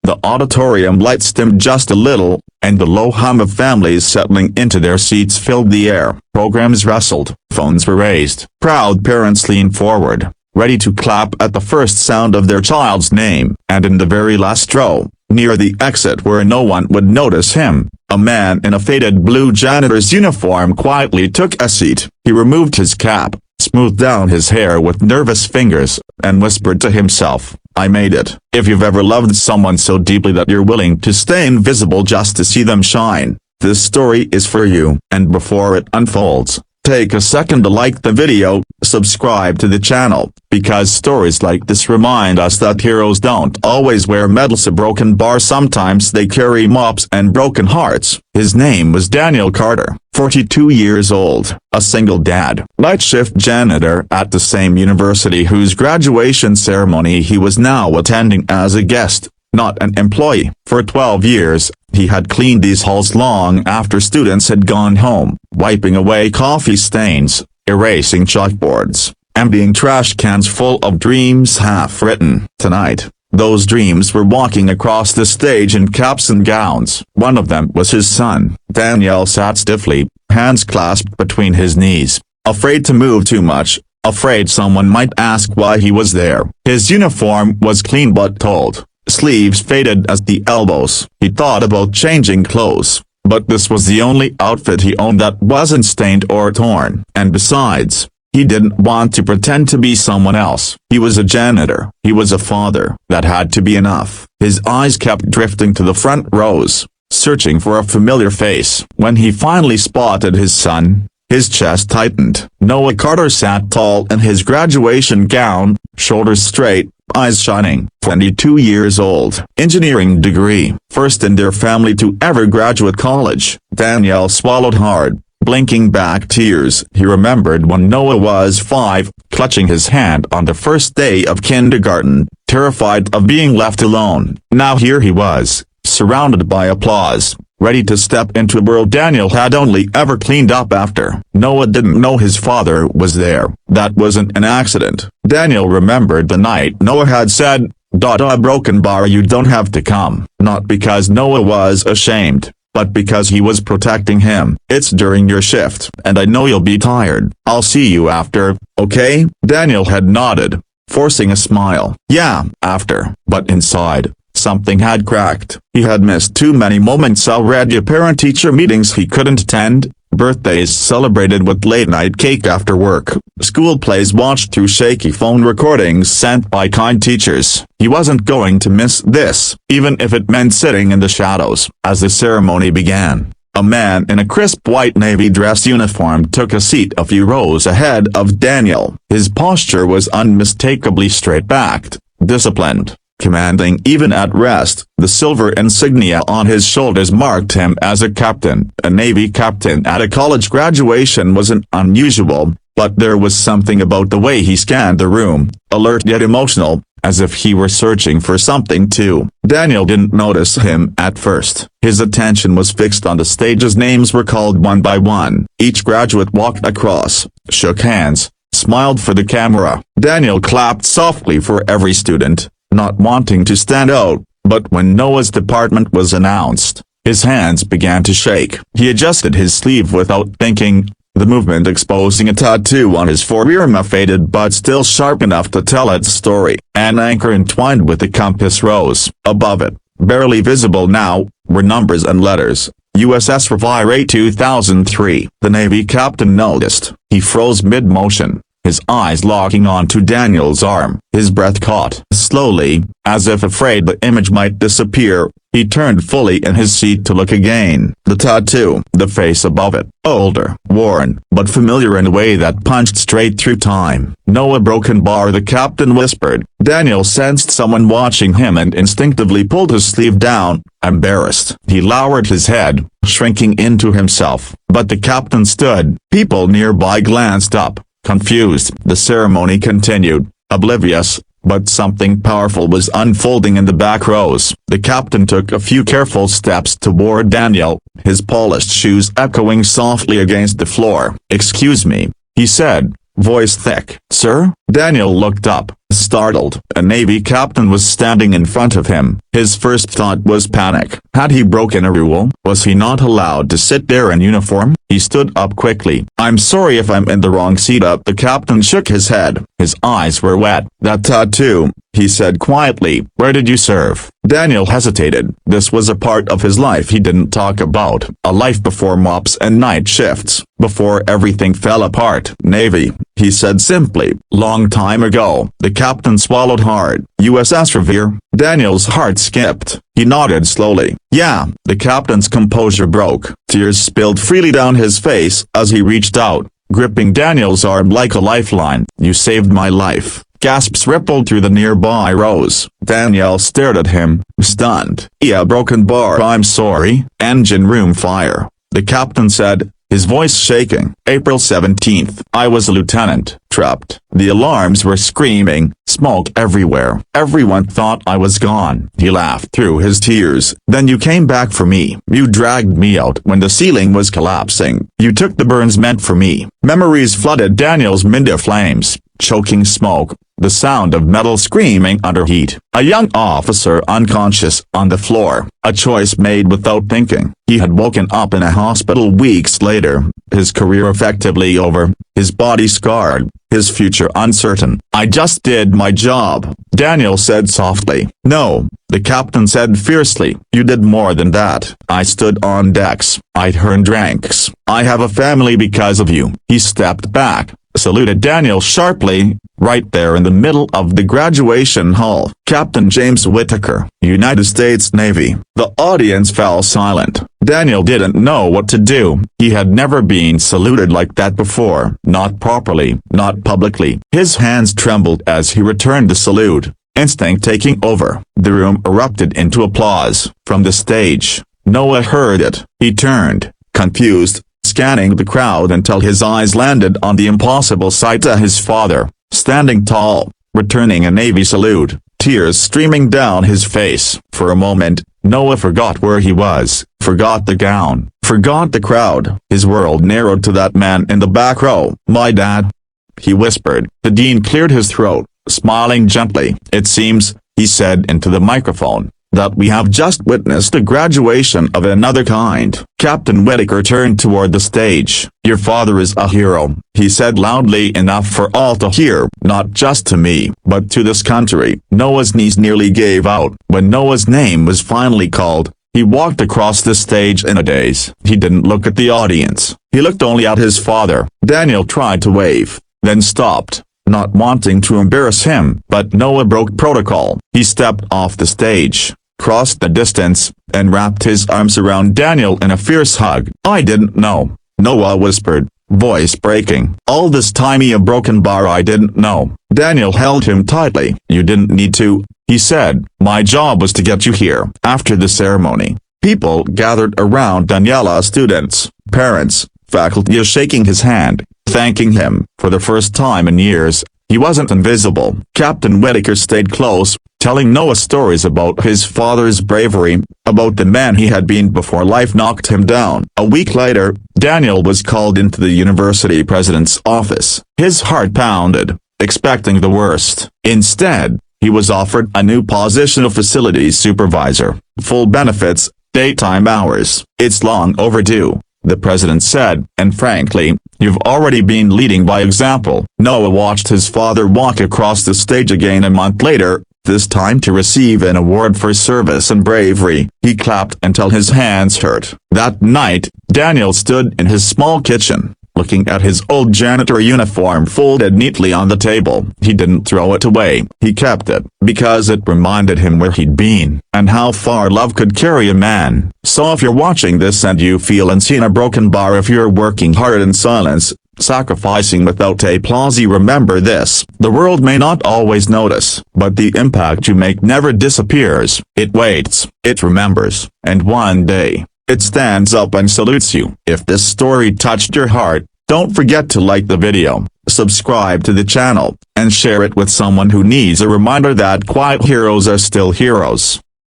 The auditorium lights dimmed just a little, and the low hum of families settling into their seats filled the air. Programs rustled, phones were raised. Proud parents leaned forward, ready to clap at the first sound of their child's name. And in the very last row, near the exit where no one would notice him, a man in a faded blue janitor's uniform quietly took a seat. He removed his cap, smoothed down his hair with nervous fingers, and whispered to himself, "I made it." If you've ever loved someone so deeply that you're willing to stay invisible just to see them shine, this story is for you. And before it unfolds, take a second to like the video, subscribe to the channel, because stories like this remind us that heroes don't always wear medals. A broken bar, sometimes they carry mops and broken hearts. His name was Daniel Carter, 42 years old, a single dad, night shift janitor at the same university whose graduation ceremony he was now attending as a guest, not an employee. For 12 years, he had cleaned these halls long after students had gone home, wiping away coffee stains, erasing chalkboards, emptying trash cans full of dreams half written. Tonight, those dreams were walking across the stage in caps and gowns. One of them was his son. Daniel sat stiffly, hands clasped between his knees, afraid to move too much, afraid someone might ask why he was there. His uniform was clean but old, sleeves faded at the elbows. He thought about changing clothes, but this was the only outfit he owned that wasn't stained or torn. And besides, he didn't want to pretend to be someone else. He was a janitor. He was a father. That had to be enough. His eyes kept drifting to the front rows, searching for a familiar face. When he finally spotted his son, his chest tightened. Noah Carter sat tall in his graduation gown, shoulders straight, eyes shining. 22 years old, engineering degree, first in their family to ever graduate college. Daniel swallowed hard, blinking back tears. He remembered when Noah was 5, clutching his hand on the first day of kindergarten, terrified of being left alone. Now here he was, surrounded by applause, ready to step into a world Daniel had only ever cleaned up after. Noah didn't know his father was there. That wasn't an accident. Daniel remembered the night Noah had said, "A broken bar, you don't have to come." Not because Noah was ashamed, but because he was protecting him. "It's during your shift, and I know you'll be tired. I'll see you after, okay?" Daniel had nodded, forcing a smile. Yeah, after. But inside, something had cracked. He had missed too many moments already. Parent-teacher meetings he couldn't attend, birthdays celebrated with late-night cake after work, school plays watched through shaky phone recordings sent by kind teachers. He wasn't going to miss this, even if it meant sitting in the shadows. As the ceremony began, a man in a crisp white navy dress uniform took a seat a few rows ahead of Daniel. His posture was unmistakably straight-backed, disciplined, commanding even at rest. The silver insignia on his shoulders marked him as a captain. A Navy captain at a college graduation wasn't unusual, but there was something about the way he scanned the room, alert yet emotional, as if he were searching for something too. Daniel didn't notice him at first. His attention was fixed on the stage as names were called one by one. Each graduate walked across, shook hands, smiled for the camera. Daniel clapped softly for every student, not wanting to stand out, but when Noah's department was announced, his hands began to shake. He adjusted his sleeve without thinking, the movement exposing a tattoo on his forearm, faded but still sharp enough to tell its story. An anchor entwined with a compass rose. Above it, barely visible now, were numbers and letters. USS Revire 2003. The Navy captain noticed. He froze mid-motion, his eyes locking onto Daniel's arm. His breath caught. Slowly, as if afraid the image might disappear, he turned fully in his seat to look again. The tattoo, the face above it, older, worn, but familiar in a way that punched straight through time. "Noah broken bar," the captain whispered. Daniel sensed someone watching him and instinctively pulled his sleeve down, embarrassed. He lowered his head, shrinking into himself. But the captain stood. People nearby glanced up, confused. The ceremony continued, oblivious, but something powerful was unfolding in the back rows. The captain took a few careful steps toward Daniel, his polished shoes echoing softly against the floor. "Excuse me," he said, voice thick. "Sir?" Daniel looked up, Startled, a Navy captain was standing in front of him. His first thought was panic. Had he broken a rule? Was he not allowed to sit there in uniform? He stood up quickly. "I'm sorry if I'm in the wrong seat up." The captain shook his head. His eyes were wet. "That tattoo," he said quietly. "Where did you serve?" Daniel hesitated. This was a part of his life he didn't talk about. A life before mops and night shifts. Before everything fell apart. "Navy," he said simply. "Long time ago." The captain swallowed hard. "USS Revere?" Daniel's heart skipped. He nodded slowly. "Yeah." The captain's composure broke. Tears spilled freely down his face as he reached out, gripping Daniel's arm like a lifeline. "You saved my life." Gasps rippled through the nearby rows. Daniel stared at him, stunned. "Yeah, broken bar. I'm sorry." "Engine room fire," the captain said, his voice shaking. "April 17th. I was a lieutenant, trapped. The alarms were screaming, smoke everywhere. Everyone thought I was gone." He laughed through his tears. "Then you came back for me. You dragged me out when the ceiling was collapsing. You took the burns meant for me." Memories flooded Daniel's mind. Flames, choking smoke, the sound of metal screaming under heat. A young officer unconscious on the floor. A choice made without thinking. He had woken up in a hospital weeks later, his career effectively over, his body scarred, his future uncertain. "I just did my job," Daniel said softly. "No," the captain said fiercely. "You did more than that." "I stood on decks. I turned ranks. I have a family because of you." He stepped back, saluted Daniel sharply, right there in the middle of the graduation hall. "Captain James Whittaker, United States Navy." The audience fell silent. Daniel didn't know what to do. He had never been saluted like that before. Not properly, not publicly. His hands trembled as he returned the salute, instinct taking over. The room erupted into applause. From the stage, Noah heard it. He turned, confused, scanning the crowd until his eyes landed on the impossible sight of his father, standing tall, returning a Navy salute, tears streaming down his face. For a moment, Noah forgot where he was, forgot the gown, forgot the crowd. His world narrowed to that man in the back row. "My dad," he whispered. The dean cleared his throat, smiling gently. "It seems," he said into the microphone, "that we have just witnessed a graduation of another kind." Captain Whittaker turned toward the stage. "Your father is a hero," he said loudly enough for all to hear. "Not just to me, but to this country." Noah's knees nearly gave out. When Noah's name was finally called, he walked across the stage in a daze. He didn't look at the audience. He looked only at his father. Daniel tried to wave, then stopped, not wanting to embarrass him. But Noah broke protocol. He stepped off the stage, crossed the distance, and wrapped his arms around Daniel in a fierce hug. "I didn't know," Noah whispered, voice breaking. "All this time a broken bar. I didn't know." Daniel held him tightly. "You didn't need to," he said. "My job was to get you here." After the ceremony, people gathered around Daniela, students, parents, faculty, shaking his hand, thanking him. For the first time in years, he wasn't invisible. Captain Whittaker stayed close, telling Noah stories about his father's bravery, about the man he had been before life knocked him down. A week later, Daniel was called into the university president's office. His heart pounded, expecting the worst. Instead, he was offered a new position of facilities supervisor, full benefits, daytime hours. "It's long overdue," the president said, "and frankly, you've already been leading by example." Noah watched his father walk across the stage again a month later, this time to receive an award for service and bravery. He clapped until his hands hurt. That night, Daniel stood in his small kitchen, looking at his old janitor uniform folded neatly on the table. He didn't throw it away. He kept it, because it reminded him where he'd been, and how far love could carry a man. So if you're watching this and you feel unseen or broken bar, if you're working hard in silence, sacrificing without applause, remember this: the world may not always notice, but the impact you make never disappears. It waits, it remembers, and one day, it stands up and salutes you. If this story touched your heart, don't forget to like the video, subscribe to the channel, and share it with someone who needs a reminder that quiet heroes are still heroes.